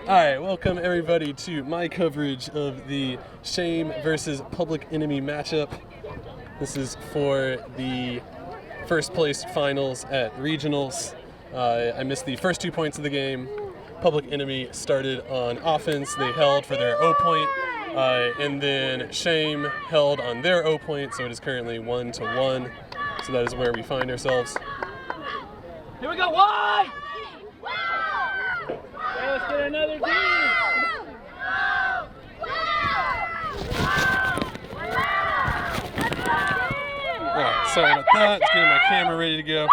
Alright, welcome everybody to my coverage of the Shame versus Public Enemy matchup. This is for the first place finals at regionals. I missed the first 2 points of the game. Public Enemy started on offense. They held for their O point, and then Shame held on their O point, so it is currently 1-1. So that is where we find ourselves. Here we go, wide! Let's get another D! Alright, sorry about that. Just getting my camera ready to go.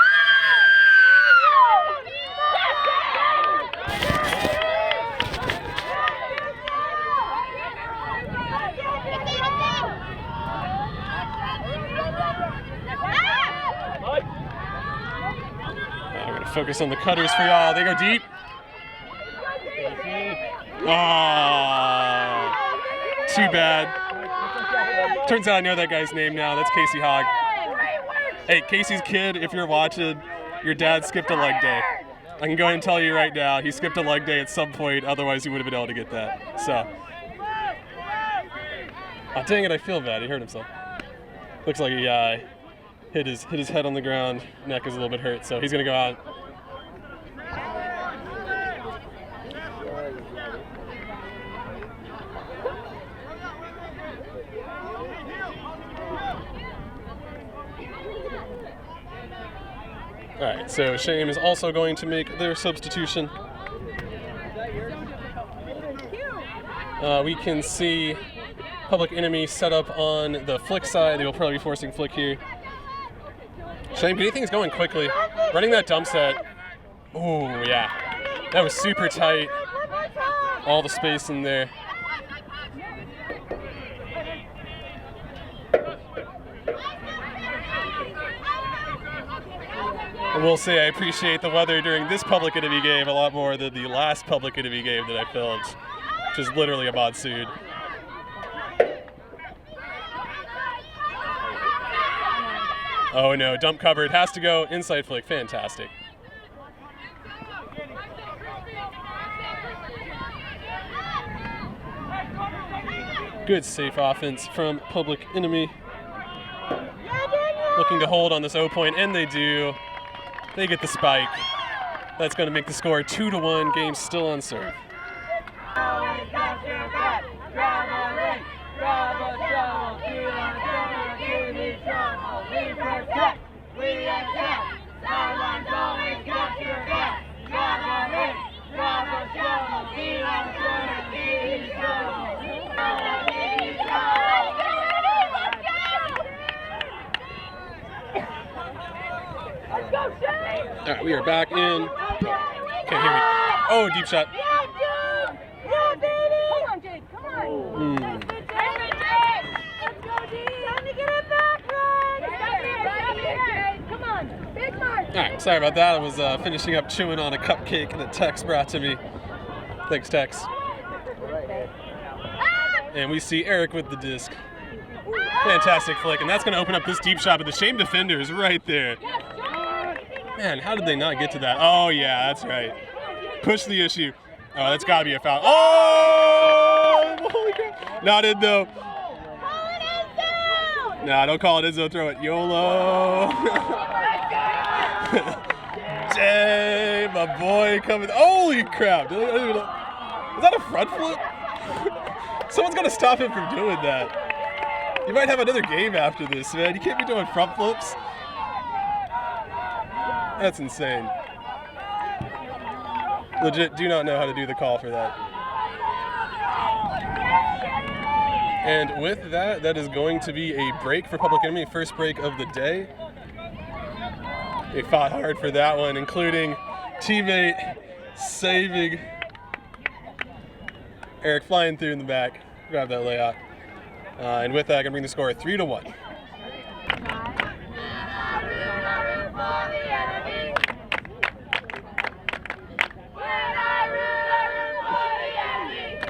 We're going to focus on the cutters for y'all. They go deep. Oh, too bad. Turns out I know that guy's name now. That's Casey Hogg. Hey, Casey's kid, if you're watching, your dad skipped a leg day. I can go ahead and tell you right now, he skipped a leg day at some point, otherwise he would have been able to get that. So. Oh, dang it, I feel bad. He hurt himself. Looks like he hit his head on the ground. Neck is a little bit hurt, so he's going to go out. Alright, so Shame is also going to make their substitution. We can see Public Enemy set up on the flick side. They will probably be forcing flick here. Shame, anything's going quickly. Running that dump set. Oh, yeah. That was super tight. All the space in there. I will say I appreciate the weather during this Public Enemy game a lot more than the last Public Enemy game that I filmed, which is literally a monsoon. Oh no, dump covered, has to go, inside flick, fantastic. Good safe offense from Public Enemy. Looking to hold on this O point, and they do. They get the spike. That's going to make the score 2-1. Game still on serve. All right, we are back in. Can't hear me. Oh, deep shot. Yeah, baby! Come on, Jade, come on. Let's go, Jade. Time to get it back, Ryan. Come on, big mark. All right, sorry about that. I was finishing up chewing on a cupcake that Tex brought to me. Thanks, Tex. And we see Eric with the disc. Fantastic flick, and that's going to open up this deep shot, but the Shame defenders right there. Man, how did they not get to that? Oh, yeah, that's right. Push the issue. Oh, that's got to be a foul. Oh! Holy crap. Not in, though. Nah, don't call it Izzo. Throw it. YOLO. Jay, my boy coming. Holy crap. Is that a front flip? Someone's going to stop him from doing that. You might have another game after this, man. You can't be doing front flips. That's insane. Legit, do not know how to do the call for that. And with that, that is going to be a break for Public Enemy, first break of the day. They fought hard for that one, including teammate saving Eric flying through in the back. Grab that layout. And with that, I can bring the score 3-1.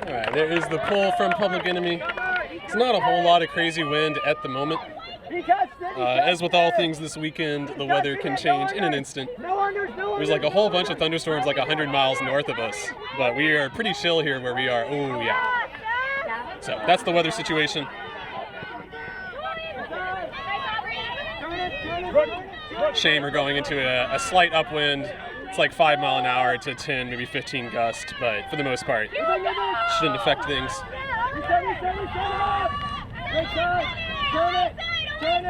Alright, there is the pull from Public Enemy. It's not a whole lot of crazy wind at the moment. As with all things this weekend, the weather can change in an instant. There's like a whole bunch of thunderstorms like 100 miles north of us, but we are pretty chill here where we are. Oh yeah. So that's the weather situation. Shame we're going into a slight upwind. It's like 5 mile an hour to 10, maybe 15 gust, but for the most part, shouldn't affect things.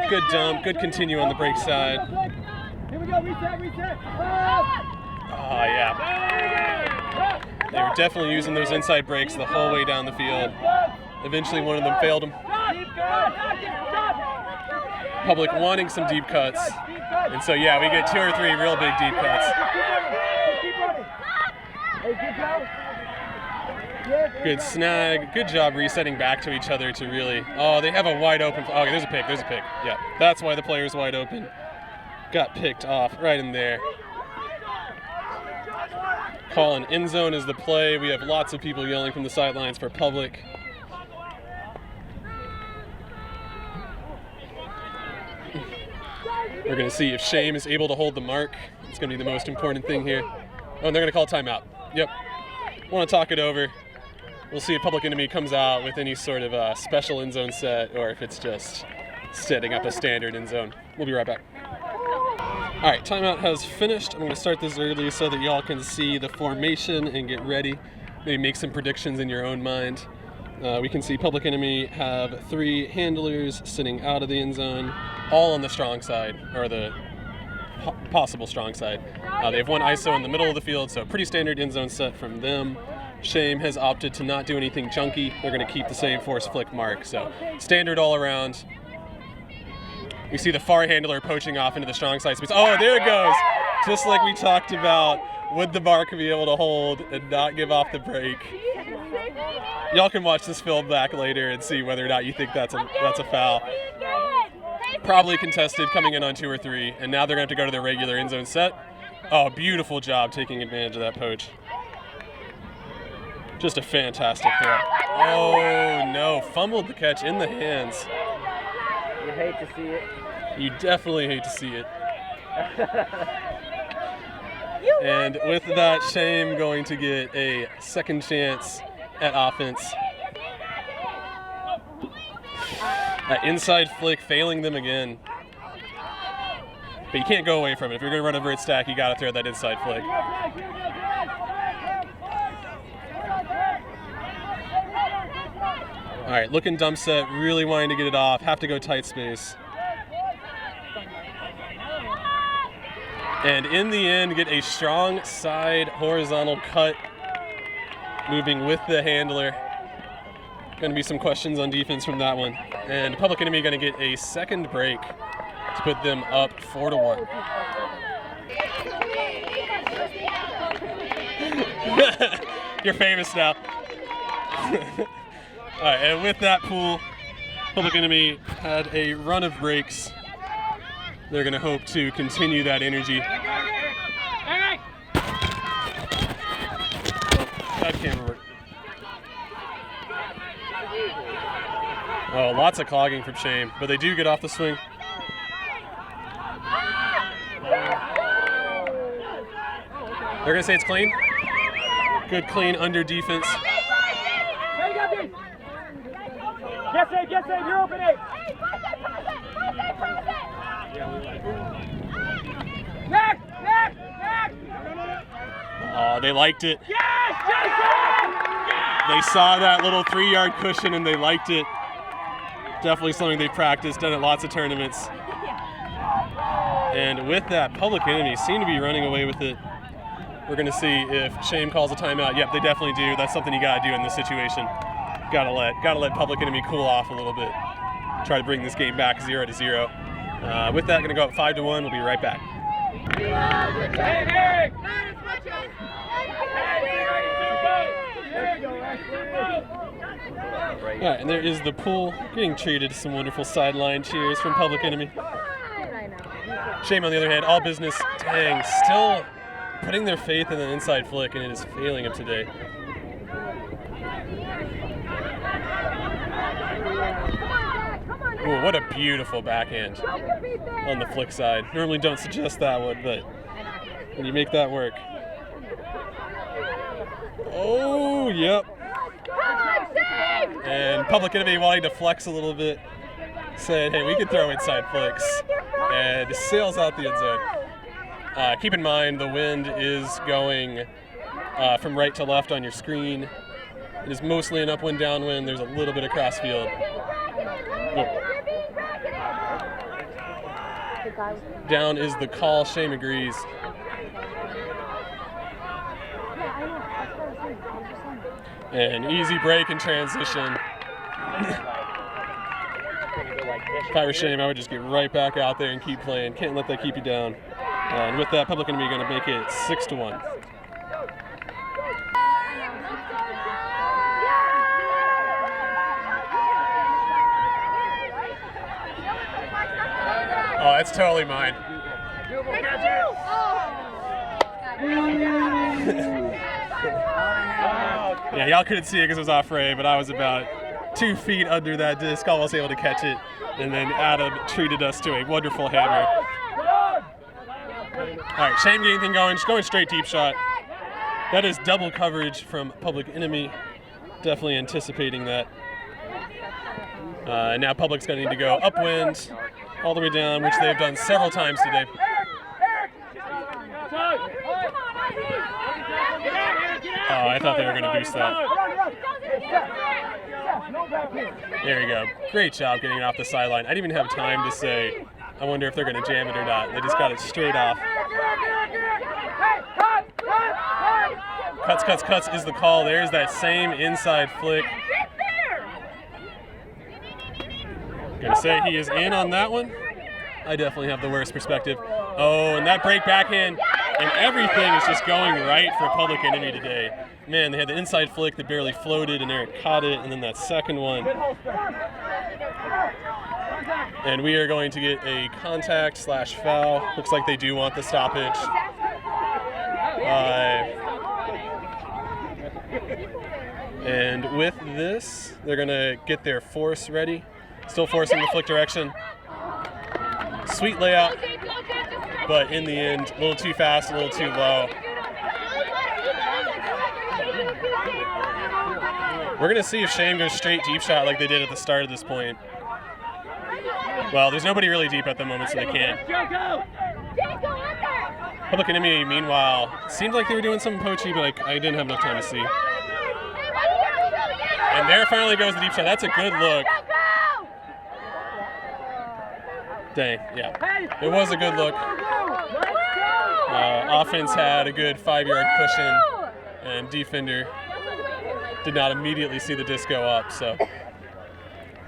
Good dump, good continue on the brake side. Here we go, reset. Oh yeah. They were definitely using those inside brakes the whole way down the field. Eventually one of them failed them. Public wanting some deep cuts. And so yeah, we get 2 or 3 real big deep cuts. Good snag. Good job resetting back to each other to really. Oh, they have a wide open. Oh, okay, there's a pick. Yeah, that's why the player's wide open. Got picked off right in there. Calling end zone is the play. We have lots of people yelling from the sidelines for public. We're going to see if Shame is able to hold the mark. It's going to be the most important thing here. Oh, and they're going to call timeout. Yep. Want to talk it over. We'll see if Public Enemy comes out with any sort of special end zone set or if it's just setting up a standard end zone. We'll be right back. All right, timeout has finished. I'm going to start this early so that y'all can see the formation and get ready. Maybe make some predictions in your own mind. We can see Public Enemy have 3 handlers sitting out of the end zone, all on the strong side, or the possible strong side. They have 1 ISO in the middle of the field, so pretty standard end zone set from them. Shame has opted to not do anything junky. They're going to keep the same force flick mark, so standard all around. We see the far handler poaching off into the strong side space. Oh, there it goes! Just like we talked about, would the mark be able to hold and not give off the brake? Y'all can watch this film back later and see whether or not you think that's a foul. Probably contested coming in on 2 or 3, and now they're going to have to go to their regular end zone set. Oh, beautiful job taking advantage of that poach. Just a fantastic throw. Oh no, fumbled the catch in the hands. You hate to see it. You definitely hate to see it. And with that, Shame going to get a second chance at offense. That inside flick failing them again. But you can't go away from it. If you're going to run a vert stack, you got to throw that inside flick. All right, looking dump set, really wanting to get it off, have to go tight space. And in the end, get a strong side horizontal cut, moving with the handler. Going to be some questions on defense from that one. And Public Enemy going to get a second break to put them up 4-1. You're famous now. All right, and with that pool, Public Enemy had a run of breaks. They're going to hope to continue that energy. That can't work. Oh, lots of clogging from Shame, but they do get off the swing. They're going to say it's clean. Good clean under defense. Get safe, you're open 8. Next! Oh, they liked it. Yes, Jason! Yes! They saw that little 3-yard cushion and they liked it. Definitely something they've practiced, done at lots of tournaments. And with that, Public Enemy seem to be running away with it. We're going to see if Shame calls a timeout. Yep, they definitely do. That's something you got to do in this situation. Gotta let Public Enemy cool off a little bit. Try to bring this game back 0-0. With that, gonna go up 5-1. We'll be right back. All right, and there is the pool getting treated to some wonderful sideline cheers from Public Enemy. Shame, on the other hand, all business. Dang, still putting their faith in an inside flick, and it is failing them today. Ooh, what a beautiful backhand on the flick side. Normally don't suggest that one, but Can you make that work? Oh, yep. And Public Enemy wanting to flex a little bit said, hey, we can throw inside flicks, and sails out the end zone. Keep in mind the wind is going from right to left on your screen. It is mostly an upwind, downwind. There's a little bit of crossfield. Oh. Down is the call. Shame agrees. And easy break and transition. If I were Shame, I would just get right back out there and keep playing. Can't let that keep you down. And with that, Public Enemy going to make it 6-1. Oh, that's totally mine. Yeah, y'all couldn't see it because it was off frame, but I was about 2 feet under that disc, almost able to catch it, and then Adam treated us to a wonderful hammer. All right, Shame getting anything going, just going straight deep shot. That is double coverage from Public Enemy, definitely anticipating that. Now Public's going to need to go upwind, all the way down, which they've done several times today. Oh, I thought they were going to boost that. There you go. Great job getting it off the sideline. I didn't even have time to say, I wonder if they're going to jam it or not. They just got it straight off. Cuts, cuts, cuts is the call. There's that same inside flick. Gonna say he is in on that one. I definitely have the worst perspective. Oh, and that break backhand, and everything is just going right for Public Enemy today. Man, they had the inside flick that barely floated, and Eric caught it, and then that second one. And we are going to get a contact/foul. Looks like they do want the stoppage. And with this, they're gonna get their force ready. Still forcing the flick direction. Sweet layout, but in the end, a little too fast, a little too low. We're gonna see if Shame goes straight deep shot like they did at the start of this point. Well, there's nobody really deep at the moment, so they can't. Public Enemy, meanwhile, seemed like they were doing something poachy, but I didn't have enough time to see. And there finally goes the deep shot. That's a good look. Dang, yeah. It was a good look. Offense had a good 5-yard cushion, and defender did not immediately see the disc go up, so I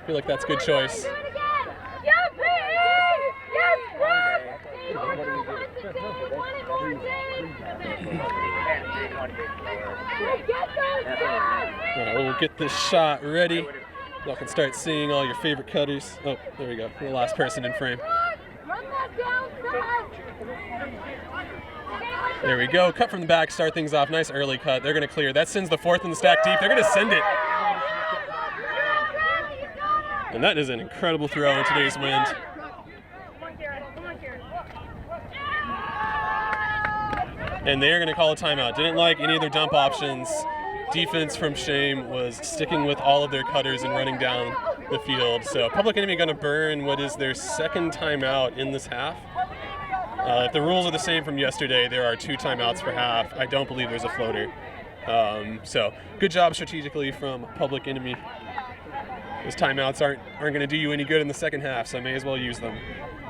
feel like that's a good choice. We'll get this shot ready. Y'all can start seeing all your favorite cutters. Oh, there we go. The last person in frame. There we go. Cut from the back, start things off. Nice early cut. They're going to clear. That sends the fourth in the stack deep. They're going to send it. And that is an incredible throw in today's wind. And they're going to call a timeout. Didn't like any of their dump options. Defense from Shame was sticking with all of their cutters and running down the field. So Public Enemy going to burn what is their second timeout in this half. If the rules are the same from yesterday, there are 2 timeouts per half. I don't believe there's a floater. So good job strategically from Public Enemy. Those timeouts aren't going to do you any good in the second half, so I may as well use them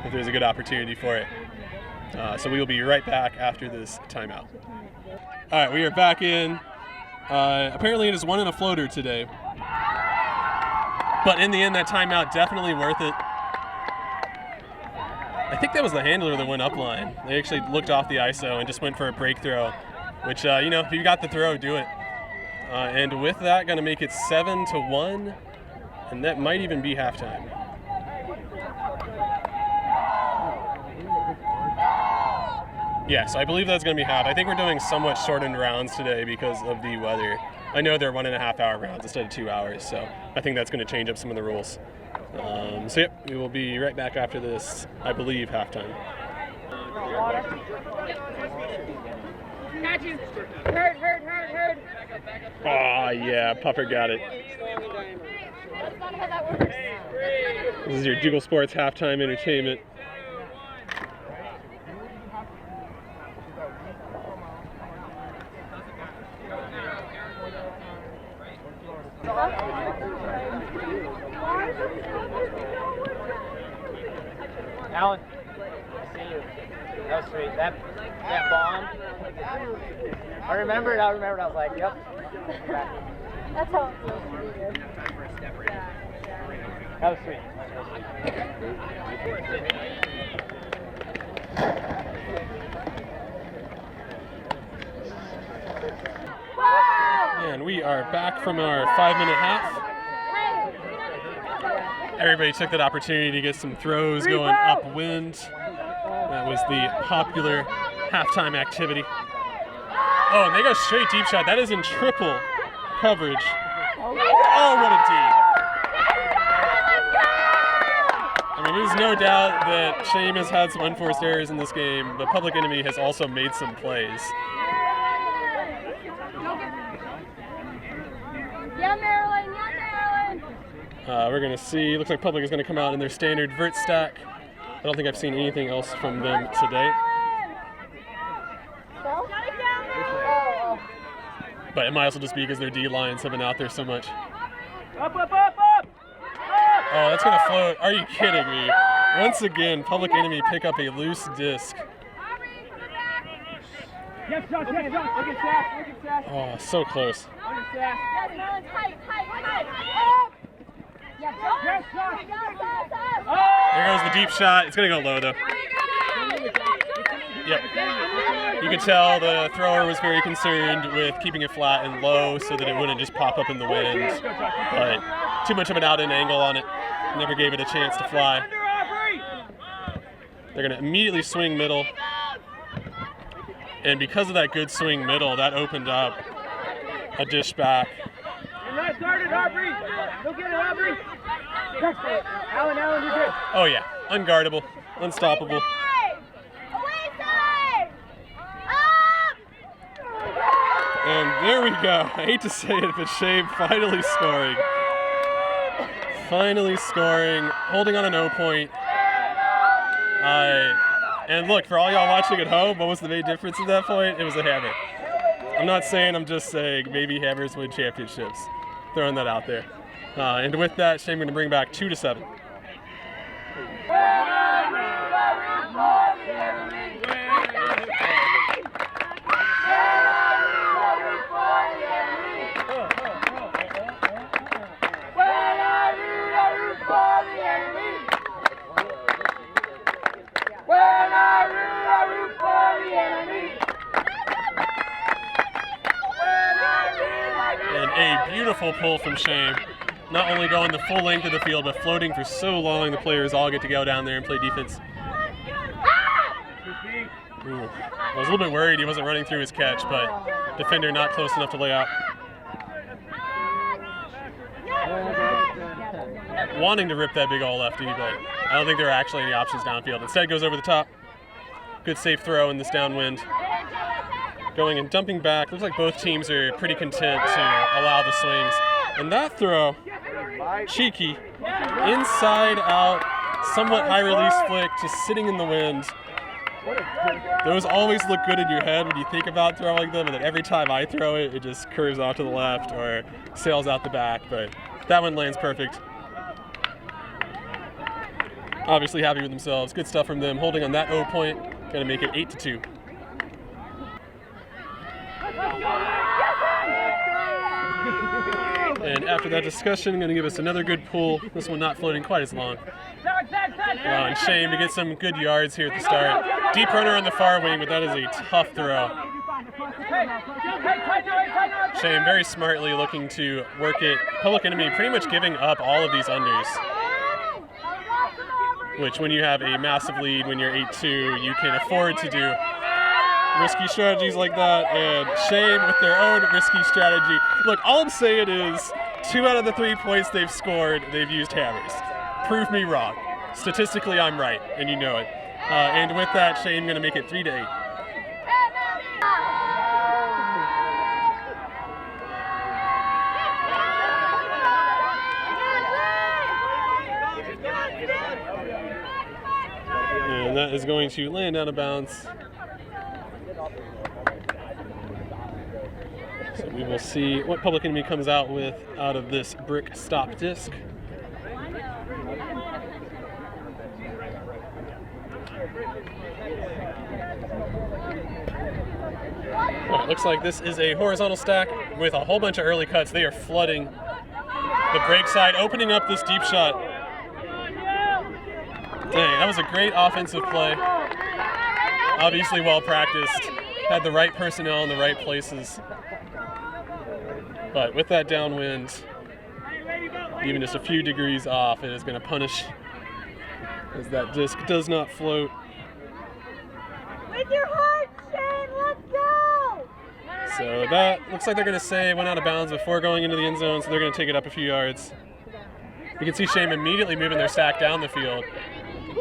if there's a good opportunity for it. So we will be right back after this timeout. All right, we are back in. Apparently it is 1 and a floater today. But in the end, that timeout definitely worth it. I think that was the handler that went up line. They actually looked off the ISO and just went for a break throw, which, if you got the throw, do it. And with that, going to make it 7-1, and that might even be halftime. Yeah, so I believe that's going to be half. I think we're doing somewhat shortened rounds today because of the weather. I know they're 1.5-hour rounds instead of 2 hours, so I think that's going to change up some of the rules. So yep, we will be right back after this, I believe, halftime. Got you. Hurt. Oh, yeah, Puffer got it. That's not how that works. This is your Jiggle Sports halftime entertainment. Alan, I see you. That was sweet. That bomb. I remembered. I was like, yep. That's how it feels to be here. That was sweet. And we are back from our 5-minute half. Everybody took that opportunity to get some throws going upwind. That was the popular halftime activity. Oh, and they go straight deep shot. That is in triple coverage. Oh, what a deep. I mean, there's no doubt that Shame has had some unforced errors in this game, but Public Enemy has also made some plays. Yeah, Marilyn. We're going to see, looks like Public is going to come out in their standard vert stack. I don't think I've seen anything else from them today. But it might also just be because their D lines have been out there so much. Up! Oh, that's going to float. Are you kidding me? Once again, Public Enemy pick up a loose disc. Yes, Josh, look at Sash. Oh, so close. Yes, Marilyn, tight. Yeah, Yes, Josh. There goes the deep shot. It's going to go low, though. Yep. You could tell the thrower was very concerned with keeping it flat and low so that it wouldn't just pop up in the wind. But too much of an out-in angle on it. Never gave it a chance to fly. They're going to immediately swing middle. And because of that good swing middle, that opened up a dish back. And that started, Aubrey. Look at it, Aubrey. Alan, you're good. Oh yeah, unguardable, unstoppable. And there we go. I hate to say it, but Shame finally scoring. Finally scoring, holding on a no point. And look, for all y'all watching at home, what was the main difference at that point? It was a hammer. I'm not saying, I'm just saying maybe hammers win championships. Throwing that out there. And with that, Shame going to bring back 2-7. And a beautiful pull from Shame. Not only going the full length of the field, but floating for so long the players all get to go down there and play defense. Ooh. I was a little bit worried he wasn't running through his catch, but defender not close enough to lay out. Wanting to rip that big old lefty, but I don't think there are actually any options downfield. Instead goes over the top. Good safe throw in this downwind. Going and dumping back. Looks like both teams are pretty content to allow the swings. And that throw, cheeky, inside out, somewhat high release flick, just sitting in the wind. Those always look good in your head when you think about throwing them, and then every time I throw it, it just curves off to the left or sails out the back, but that one lands perfect. Obviously happy with themselves. Good stuff from them. Holding on that O point, gonna make it 8-2. And after that discussion, going to give us another good pull. This one not floating quite as long. And Shame to get some good yards here at the start. Deep runner on the far wing, but that is a tough throw. Shame very smartly looking to work it. Public Enemy pretty much giving up all of these unders. Which when you have a massive lead, when you're 8-2, you can afford to do risky strategies like that, and Shame with their own risky strategy. Look, all I'm saying is 2 out of the 3 points they've scored, they've used hammers. Prove me wrong. Statistically, I'm right, and you know it. And with that, Shame going to make it 3-8. that is going to land out of bounds. So we will see what Public Enemy comes out with out of this brick stop disc. All right, looks like this is a horizontal stack with a whole bunch of early cuts. They are flooding the break side, opening up this deep shot. Dang, that was a great offensive play. Obviously well practiced. Had the right personnel in the right places. But with that downwind, even just a few degrees off, it is going to punish as that disc does not float. With your heart, Shane, let's go! So that looks like they're going to say it went out of bounds before going into the end zone, so they're going to take it up a few yards. You can see Shame immediately moving their stack down the field,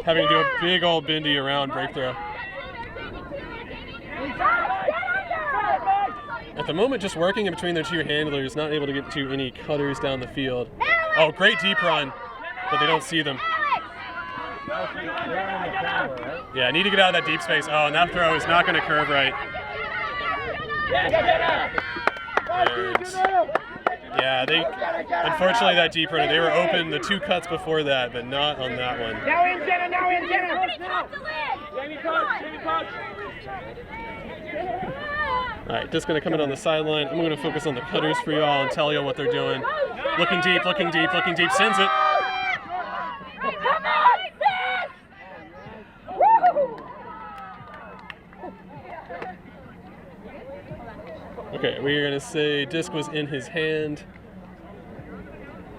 having to do a big old bendy around break throw. At the moment, just working in between their two handlers, not able to get to any cutters down the field. Oh, great deep run, but they don't see them. Yeah, I need to get out of that deep space. Oh, and that throw is not going to curve right. And yeah, unfortunately that deep runner, they were open the two cuts before that, but not on that one. Now in, Jenna, now in, Jenna! All right, just going to come in on the sideline. I'm going to focus on the cutters for y'all and tell you what they're doing. Looking deep, looking deep, looking deep, sends it. Come on, sis! Woo! Okay, we're going to say disc was in his hand.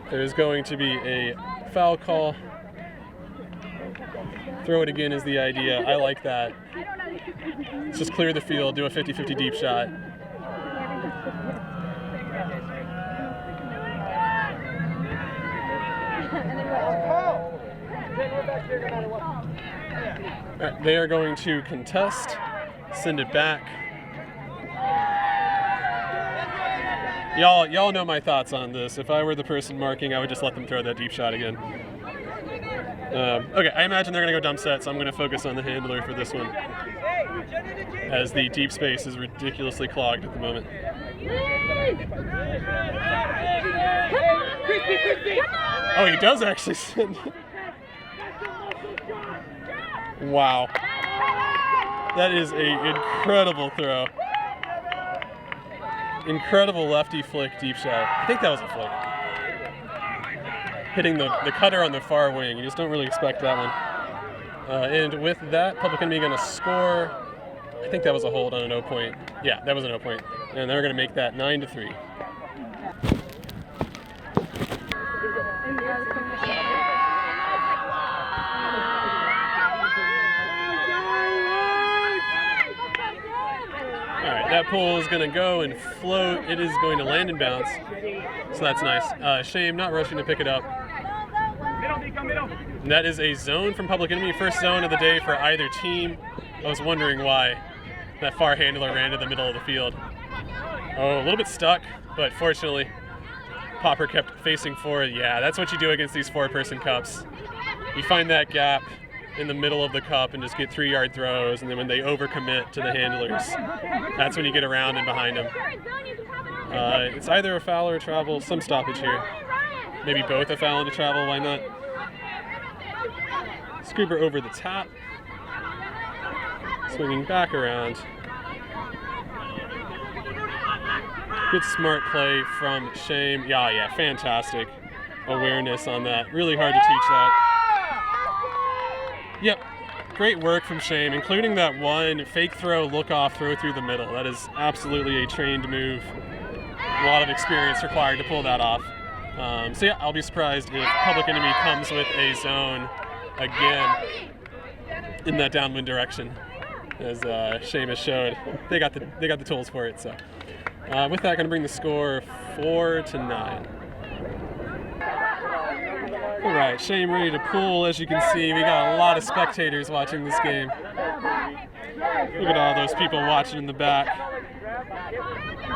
There's going to be a foul call. Throw it again is the idea. I like that. Let's just clear the field, do a 50-50 deep shot. All right, they are going to contest, send it back. Y'all know my thoughts on this. If I were the person marking, I would just let them throw that deep shot again. Okay, I imagine they're going to go dump set, so I'm going to focus on the handler for this one, as the deep space is ridiculously clogged at the moment. Oh, he does actually send it. Wow. That is an incredible throw. Incredible lefty flick deep shot. I think that was a flick. Hitting the cutter on the far wing. You just don't really expect that one. And with that, Public Enemy going to score. I think that was a hold on an 0 point. Yeah, that was an 0 point. And they're going to make that 9-3. That pull is going to go and float. It is going to land in bounds. So that's nice. Shame not rushing to pick it up. And that is a zone from Public Enemy. First zone of the day for either team. I was wondering why that far handler ran to the middle of the field. Oh, a little bit stuck, but fortunately, Popper kept facing forward. Yeah, that's what you do against these four-person cups. You find that gap in the middle of the cup and just get 3-yard throws, and then when they overcommit to the handlers, that's when you get around and behind them. It's either a foul or a travel, some stoppage here. Maybe both a foul and a travel, why not? Scooper over the top, swinging back around. Good smart play from Shame. Yeah, fantastic awareness on that. Really hard to teach that. Yep, great work from Shame, including that one fake throw, look off, throw through the middle. That is absolutely a trained move. A lot of experience required to pull that off. So yeah, I'll be surprised if Public Enemy comes with a zone again in that downwind direction, as Shame has showed. They got the tools for it. So with that, going to bring the score 4-9. All right, Shame ready to pull. As you can see, we got a lot of spectators watching this game. Look at all those people watching in the back.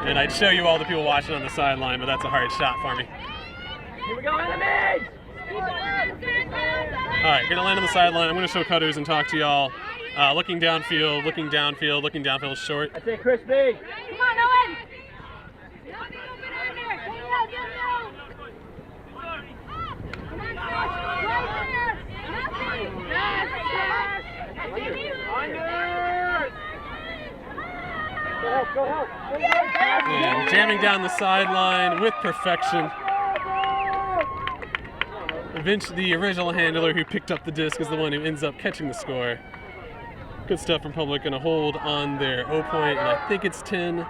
And I'd show you all the people watching on the sideline, but that's a hard shot for me. Here we go, enemies! All right, gonna land on the sideline. I'm gonna show cutters and talk to y'all Looking downfield, looking downfield short. I say Chris B. Come on, Owen. And jamming down the sideline with perfection. Eventually, the original handler who picked up the disc is the one who ends up catching the score. Good stuff from Public, going to hold on their O point, and I think it's 10-4.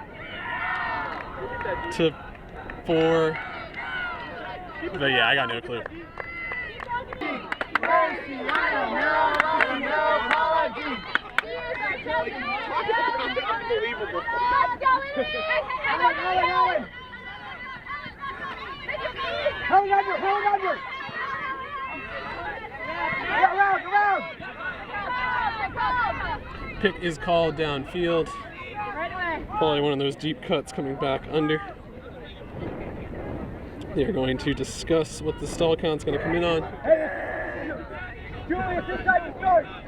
But yeah, I got no clue. Pick is called downfield. Probably one of those deep cuts coming back under. They're going to discuss what the stall count's going to come in on.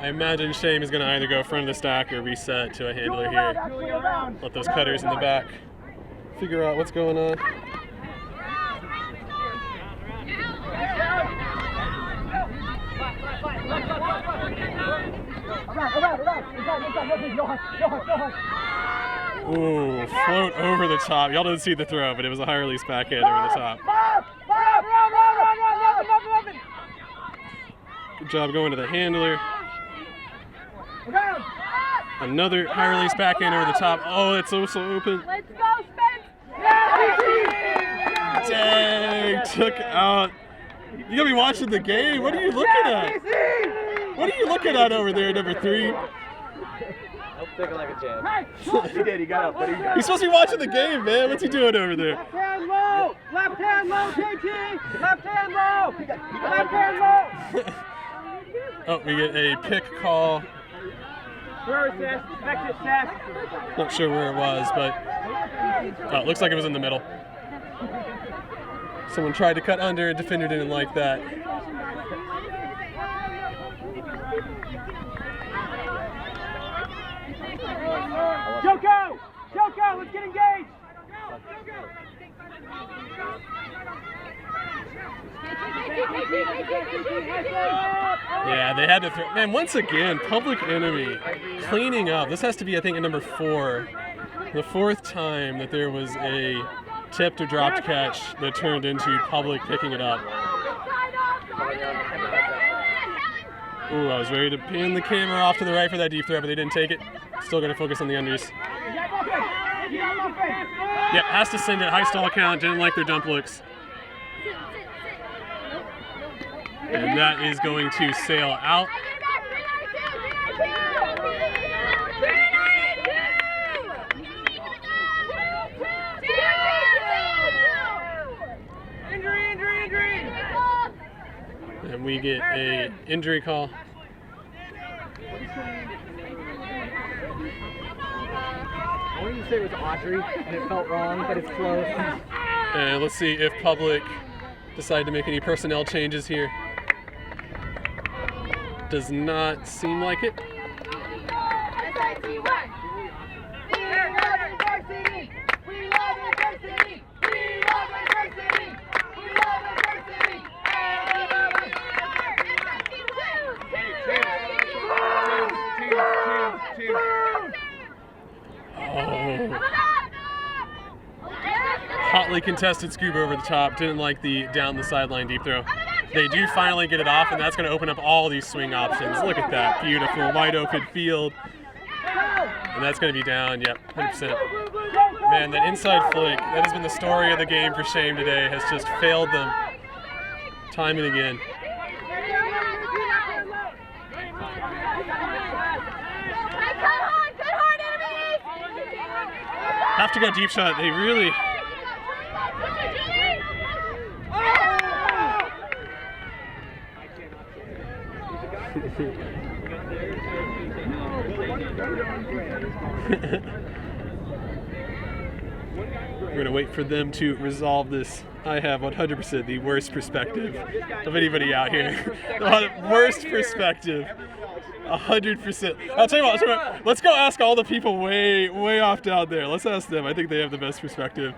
I imagine Shame is going to either go front of the stack or reset to a handler here. Let those cutters in the back figure out what's going on. Ooh, float over the top. Y'all didn't see the throw, but it was a high release backhand over the top. Good job going to the handler. Another high release backhand over the top. Oh, that's also open. Let's go, Spence. Dang, took out. You gotta be watching the game. What are you looking at? What are you looking at over there, number 3? I'm thinking like a jam. He did, he got up, but He's supposed to be watching the game, man. What's he doing over there? Left hand low, JT! Left hand low! Left hand low! Oh, we get a pick call. Throw assist, expect it set. Not sure where it was, but oh, it looks like it was in the middle. Someone tried to cut under, and defender didn't like that. Joko, let's get engaged. Yeah, they had to throw. Man, once again, Public Enemy cleaning up. This has to be, I think, a number 4. The 4th time that there was a tipped or dropped catch that turned into Public picking it up. Ooh, I was ready to pan the camera off to the right for that deep throw, but they didn't take it. Still going to focus on the unders. Yep, has to send it. High stall count. Didn't like their dump looks. And that is going to sail out. Injury. And we get a injury call. I wanted to say it was Audrey, and it felt wrong, but it's close. And let's see if Public decide to make any personnel changes here. Does not seem like it. Hotly contested scoop over the top. Didn't like the down the sideline deep throw. They do finally get it off, and that's going to open up all these swing options. Look at that. Beautiful, wide open field. And that's going to be down. Yep, 100%. Man, that inside flick, that has been the story of the game for Shame today, has just failed them time and again. Have to go deep shot. They really... We're gonna wait for them to resolve this. I have 100% the worst perspective of anybody out here. The worst perspective. 100%. I'll tell you what, let's go ask all the people way off down there. Let's ask them. I think they have the best perspective.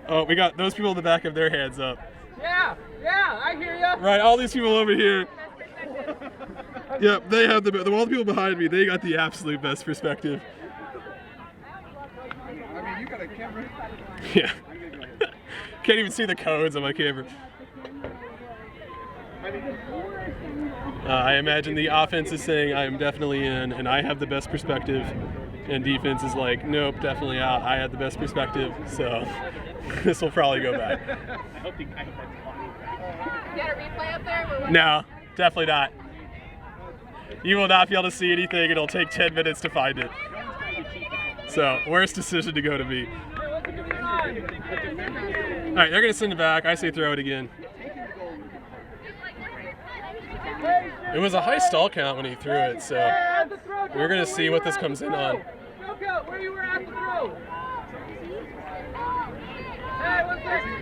Oh, we got those people in the back have their hands up. Yeah, I hear ya. Right, all these people over here. Yep, they have all the people behind me, they got the absolute best perspective. I mean, you got a camera. Yeah. Can't even see the codes on my camera. I imagine the offense is saying I am definitely in and I have the best perspective, and defense is like, nope, definitely out. I had the best perspective, so this will probably go back. You got a replay up there? No, definitely not. You will not be able to see anything. It'll take 10 minutes to find it. So, worst decision to go to me. All right, they're going to send it back. I say throw it again. It was a high stall count when he threw it, so we're going to see what this comes in on. Where you were at the throw. Hey, one second.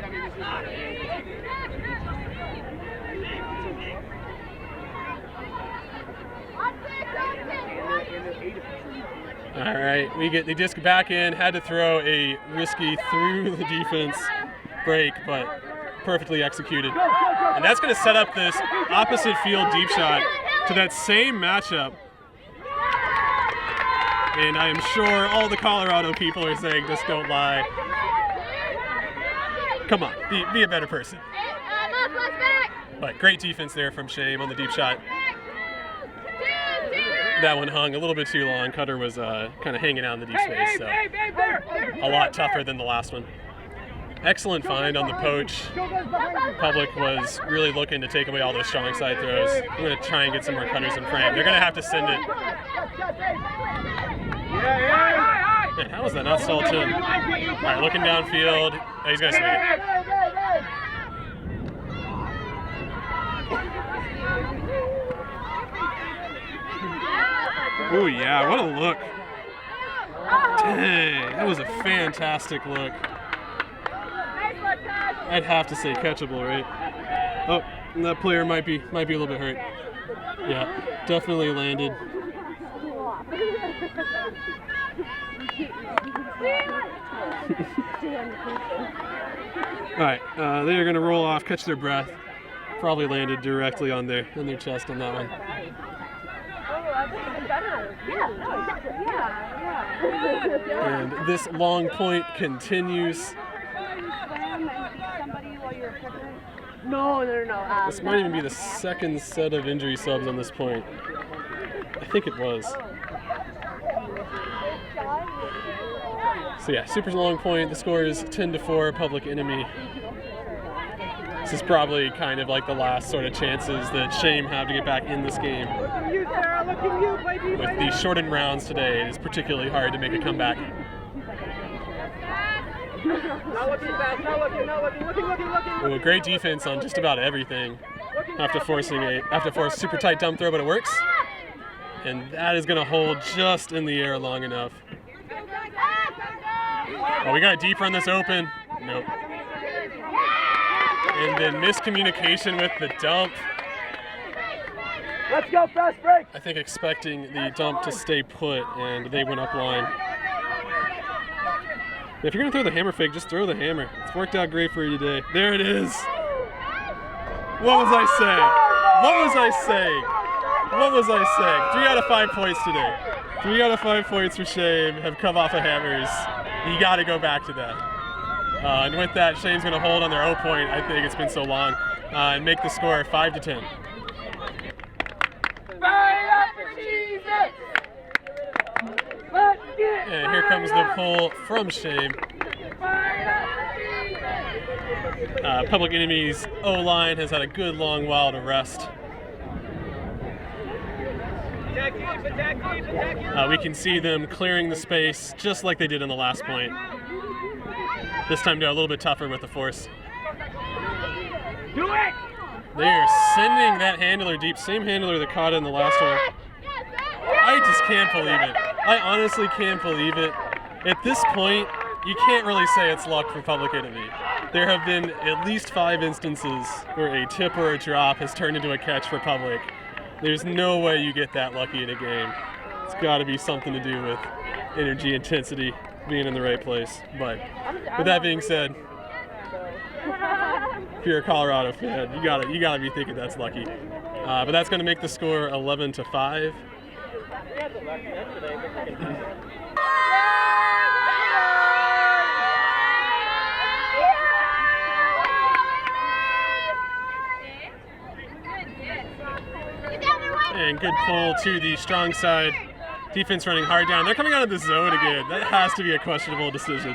All right, we get the disc back in, had to throw a risky through the defense break, but perfectly executed. And that's going to set up this opposite field deep shot to that same matchup. And I am sure all the Colorado people are saying, just don't lie. Come on, be a better person. But great defense there from Shame on the deep shot. That one hung a little bit too long. Cutter was kind of hanging out in the deep space, so a lot tougher than the last one. Excellent find on the poach. Public was really looking to take away all those strong side throws. I'm going to try and get some more cutters in frame. They're going to have to send it. Man, how was that not stalled to him? All right, looking downfield. Oh, he's going to swing it. Oh yeah, what a look. Dang, that was a fantastic look. I'd have to say catchable, right? Oh, that player might be a little bit hurt. Yeah, definitely landed. All right, they are going to roll off, catch their breath. Probably landed directly on their chest on that one. And this long point continues. No. This might even be the second set of injury subs on this point. I think it was. So yeah, super long point. The score is 10-4, Public Enemy. This is probably kind of like the last sort of chances that Shame have to get back in this game. With the shortened rounds today, it is particularly hard to make a comeback. Ooh, great defense on just about everything. Have to force super tight dump throw, but it works. And that is going to hold just in the air long enough. Oh, we got a deep run this open. Nope. And then miscommunication with the dump. Let's go, fast break. I think expecting the dump to stay put, and they went up line. If you're going to throw the hammer fake, just throw the hammer. It's worked out great for you today. There it is. What was I saying? 3 out of 5 points today. 3 out of 5 points for Shame have come off of hammers. You got to go back to that. And with that, Shame's going to hold on their O point. I think it's been so long, and make the score 5-10. And here comes the pull from Shame. Public Enemy's O-line has had a good long while to rest. We can see them clearing the space just like they did in the last point. This time they're a little bit tougher with the force. Do it! They are sending that handler deep. Same handler that caught it in the last one. I just can't believe it. I honestly can't believe it. At this point, you can't really say it's luck for Public Enemy. There have been at least 5 instances where a tip or a drop has turned into a catch for Public. There's no way you get that lucky in a game. It's got to be something to do with energy intensity, being in the right place. But with that being said, if you're a Colorado fan, you gotta be thinking that's lucky. But that's going to make the score 11-5. And good pull to the strong side. Defense running hard down. They're coming out of the zone again. That has to be a questionable decision.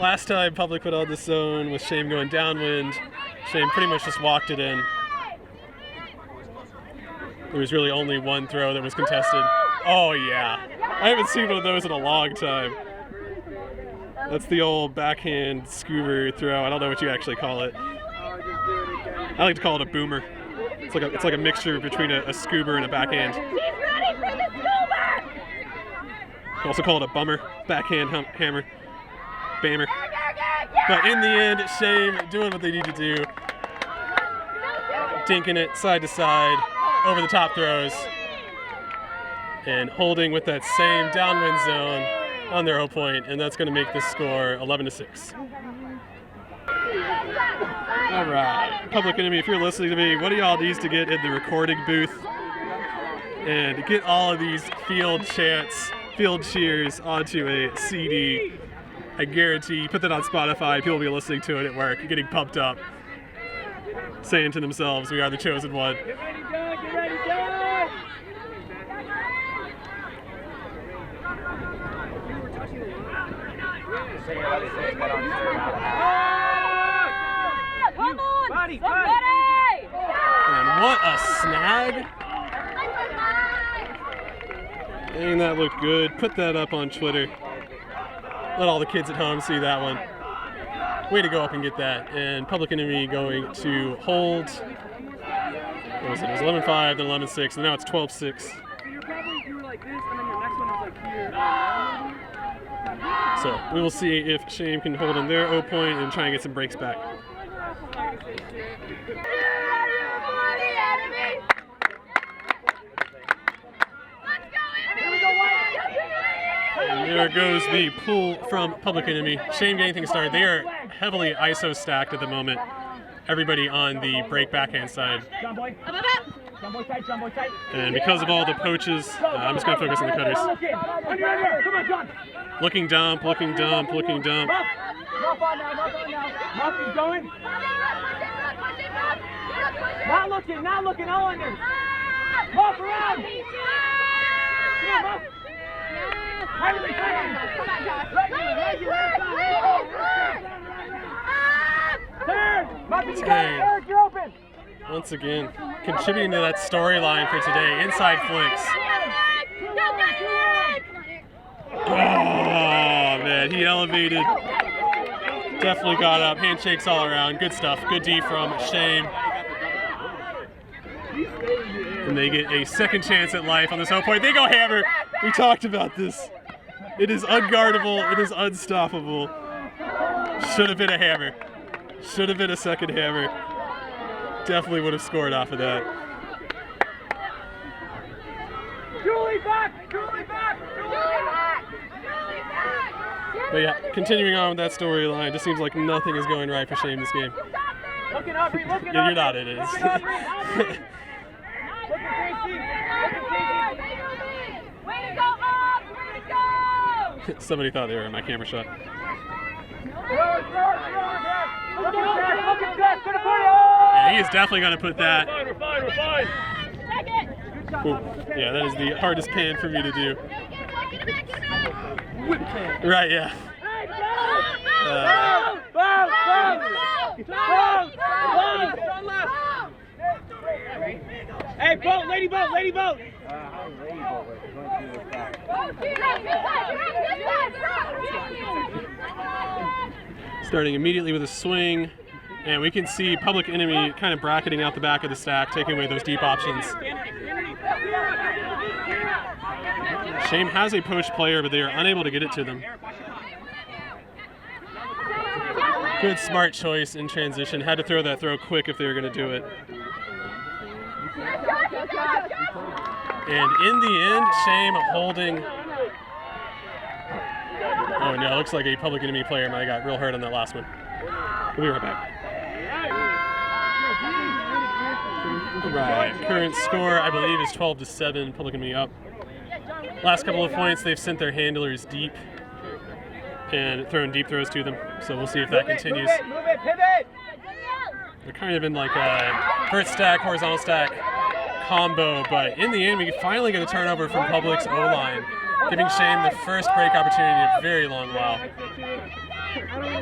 Last time Public put on the zone with Shame going downwind. Shame pretty much just walked it in. There was really only one throw that was contested. Oh yeah. I haven't seen one of those in a long time. That's the old backhand scuba throw. I don't know what you actually call it. I like to call it a boomer. It's like a mixture between a scuba and a backhand. He's ready for the scuba! You can also call it a bummer, backhand hammer, bammer. But in the end, Shame doing what they need to do. Dinking it side to side, over the top throws, and holding with that same downwind zone on their 0 point, and that's going to make this score 11-6. All right, Public Enemy, if you're listening to me, what do y'all need to get in the recording booth and get all of these field chants, field cheers onto a CD? I guarantee you put that on Spotify, people will be listening to it at work, getting pumped up, saying to themselves, we are the chosen one. Get ready, John! Get ready, John! Come on! Body, Somebody! And what a snag. Dang, that looked good. Put that up on Twitter. Let all the kids at home see that one. Way to go up and get that. And Public Enemy going to hold. What was it? It was 11-5, then 11-6, and now it's 12-6. You probably do like this, and then your next one is like here. So we will see if Shame can hold on their 0 point and try and get some breaks back. And there goes the pull from Public Enemy. Shame getting things started. They are heavily ISO stacked at the moment. Everybody on the break backhand side. John boy. John boy tight, John boy tight. And because of all the poaches, I'm just going to focus on the cutters. Under. Come on, John. Looking dump, looking dump, looking dump. Muff on now, muff on now. Muff is going. Not looking, all under. Muff around. Come on, Muff. Dang. Once again, contributing to that storyline for today, inside flicks. Oh man, he elevated. Definitely got up, handshakes all around, good stuff, good D from Shame. And they get a second chance at life on this 0 point. They go hammer. We talked about this. It is unguardable. It is unstoppable. Should have been a hammer. Should have been a second hammer. Definitely would have scored off of that. Julie back! Julie back! Julie back! But yeah, continuing on with that storyline, just seems like nothing is going right for Shame this game. Looking Aubrey, looking You're not, it is. Looking Aubrey, Aubrey. Looking Casey. Looking Casey. Way to go, Hobbs! Way to go! Somebody thought they were in my camera shot. Yeah, he is definitely going to put that. We're fine. Ooh, yeah, that is the hardest pan for me to do. Right, yeah. Hey, boat, lady boat. Starting immediately with a swing, and we can see Public Enemy kind of bracketing out the back of the stack, taking away those deep options. Shame has a poached player, but they are unable to get it to them. Good, smart choice in transition. Had to throw that throw quick if they were going to do it. And in the end, Shame holding. Oh no, looks like a Public Enemy player might have got real hurt on that last one. We'll be right back. Right, current score I believe is 12-7, Public Enemy up. Last couple of points, they've sent their handlers deep and thrown deep throws to them. So we'll see if that continues. Move it, pivot! They're kind of in like a vert stack, horizontal stack combo, but in the end we finally get a turnover from Public's O-line, giving Shame the first break opportunity in a very long while.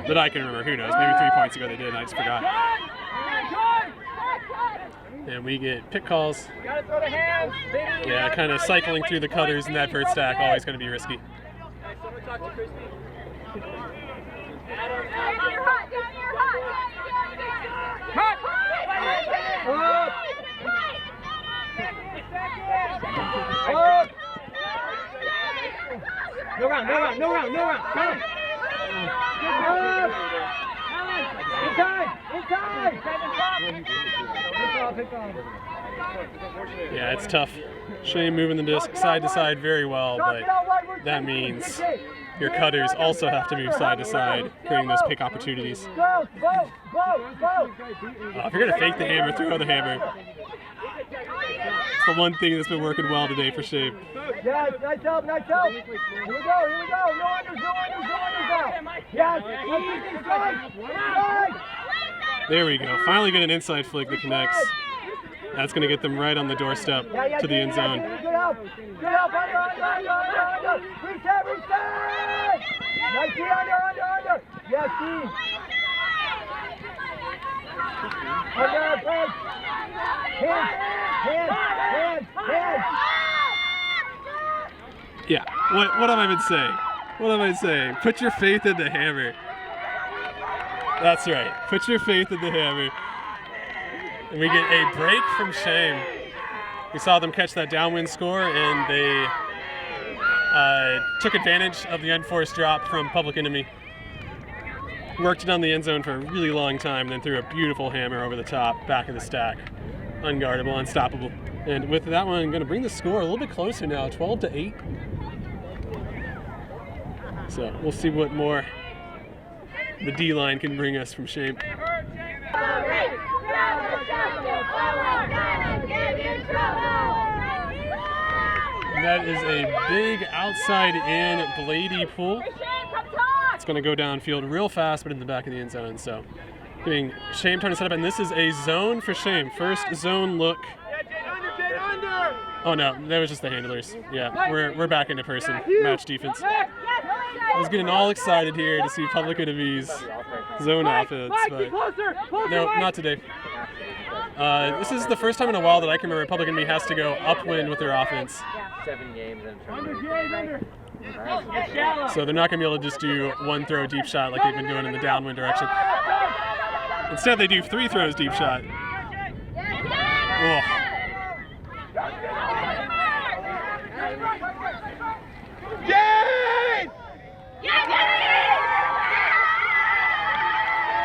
That I can remember, who knows, maybe 3 points ago they did and I just forgot. And we get pick calls. Yeah, kind of cycling through the cutters in that vert stack, always going to be risky. No round. Come. Inside. Yeah, it's tough. Shame moving the disc side to side very well, but that means your cutters also have to move side to side, creating those pick opportunities. If you're gonna fake the hammer, throw the hammer. It's the one thing that's been working well today for Shame. Yes, nice help. Here we go. No unders now. Yes, There we go. Finally get an inside flick that connects. That's going to get them right on the doorstep to the end zone. Good help. Under. Reset. Nice D, under. Yes, D. Under, push. Hands. Yeah, what have I been saying? Put your faith in the hammer. That's right, put your faith in the hammer. And we get a break from Shame. We saw them catch that downwind score and they took advantage of the unforced drop from Public Enemy. Worked it on the end zone for a really long time, then threw a beautiful hammer over the top, back of the stack. Unguardable, unstoppable. And with that one, I'm going to bring the score a little bit closer now, 12-8. So we'll see what more the D-line can bring us from Shame. And that is a big outside-in Blady pull. It's going to go downfield real fast, but in the back of the end zone. So giving Shame time to set up, and this is a zone for Shame. First zone look. Oh no, that was just the handlers. Yeah, we're back into person. Match defense. I was getting all excited here to see Public Enemy's zone offense, but no, not today. This is the first time in a while that I can remember Public Enemy has to go upwind with their offense. 7 games in So they're not going to be able to just do one throw deep shot like they've been doing in the downwind direction. Instead, they do 3 throws deep shot. Oh.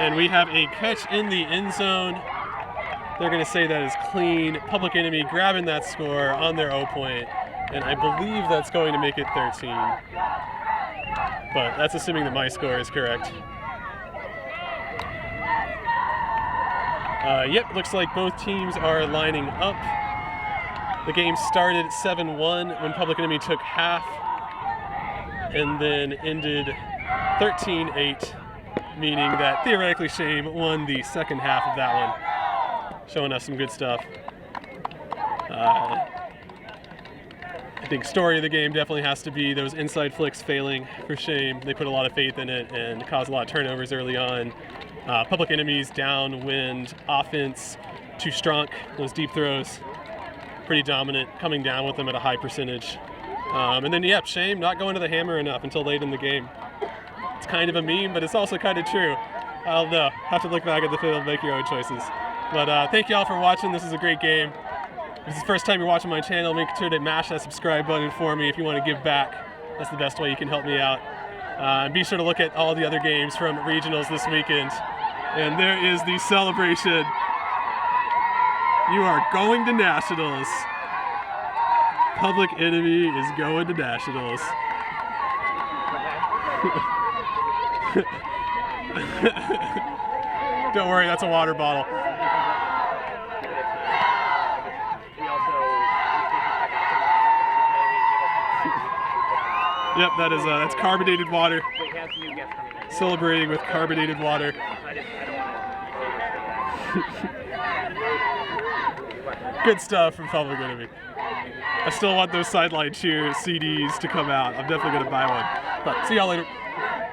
And we have a catch in the end zone. They're going to say that is clean. Public Enemy grabbing that score on their O point. And I believe that's going to make it 13. But that's assuming that my score is correct. Yep, looks like both teams are lining up. The game started 7-1 when Public Enemy took half, and then ended 13-8, meaning that theoretically Shame won the second half of that one, showing us some good stuff. I think story of the game definitely has to be those inside flicks failing for Shame. They put a lot of faith in it and caused a lot of turnovers early on. Public Enemy's downwind offense, too strong, those deep throws, pretty dominant, coming down with them at a high percentage. And then, yep, Shame not going to the hammer enough until late in the game. It's kind of a meme, but it's also kind of true. I don't know. Have to look back at the film and make your own choices. But thank you all for watching. This is a great game. If this is the first time you're watching my channel, make sure to mash that subscribe button for me if you want to give back. That's the best way you can help me out. And be sure to look at all the other games from regionals this weekend. And there is the celebration. You are going to nationals. Public Enemy is going to nationals. Don't worry, that's a water bottle. Yep, that's carbonated water. Celebrating with carbonated water. Good stuff from Public Enemy. I still want those sideline cheer CDs to come out. I'm definitely gonna buy one. But see y'all later.